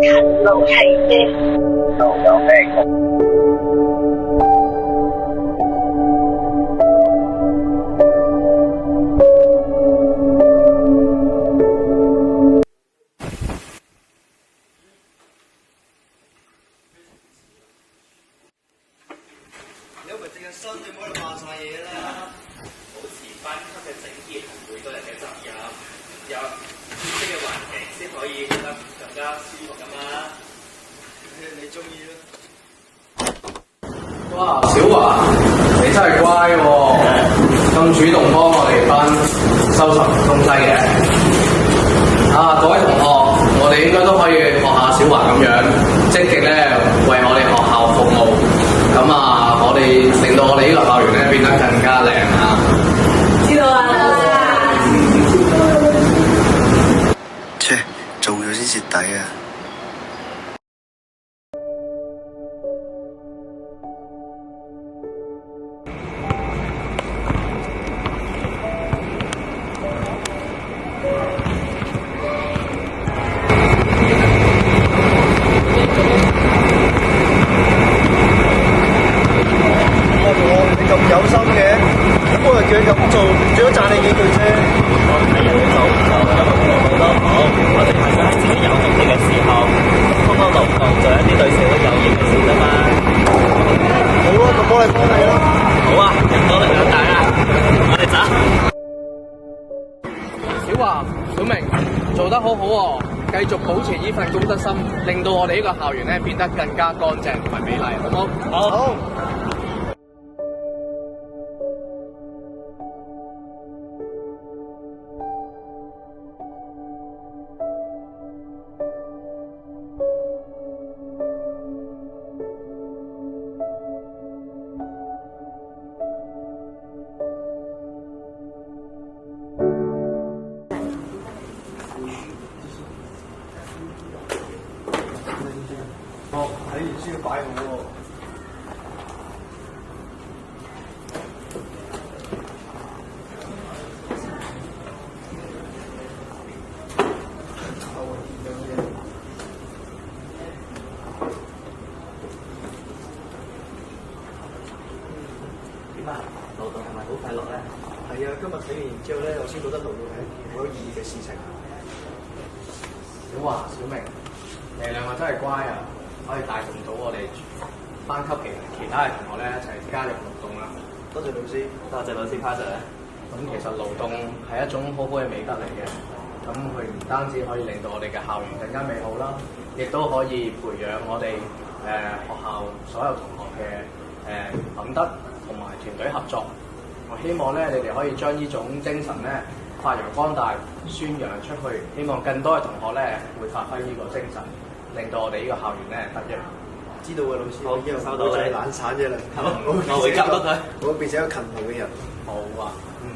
勤勞汽車，路有咩你咪淨係新，你唔好喺度話晒嘢啦。保持班級嘅整潔係每個人嘅責任，有舒適嘅環境先可以覺得更加舒服噶嘛。你中意啦。哇，小華，你真係乖喎，咁主動幫我哋班收拾東西嘅。啊，各位同學，我哋應該都可以學下小華咁樣，積極咧為我哋學校服務。咁啊，我哋令到我哋呢個校園咧變得更加靚啊！知道啦。切，做咗先蝕底啊！你咁有心嘅，咁我就叫你咁做，最多讚你幾句啫。我睇人哋做就有目共睹都好，我哋係想喺自己有能力嘅時候，幫幫勞動，做一啲對社會有益嘅事啫嘛。好啊，咁我嚟幫你啦。好啊，人多力量大啊！我哋走。小華、小明做得好好喎，繼續保持呢份公德心，令到我哋呢個校園咧變得更加乾淨同埋美麗，好唔好？好。哦，睇完先要擺好喎。點啊？勞動係咪好快樂咧？係啊，今日睇完之後咧，我先覺得勞動係一件好有意義嘅事情。小華、小明，你哋兩個真係乖啊！可以帶動到我哋班級其他嘅同學咧一齊加入勞動啦。多謝老師。多謝老師誇獎。咁其實勞動係一種好好嘅美德嚟嘅，咁佢唔單止可以令到我哋嘅校園更加美好啦，亦都可以培養我哋學校所有同學嘅品德同埋團隊合作。我希望咧，你哋可以將呢種精神咧發揚光大、宣揚出去，希望更多嘅同學咧會發揮呢個精神，令到我哋呢個校園咧得益。知道嘅老師，好以後收到唔好再懶散啫啦。好，我會監督佢。我會變成一個勤勞嘅人。好啊，嗯。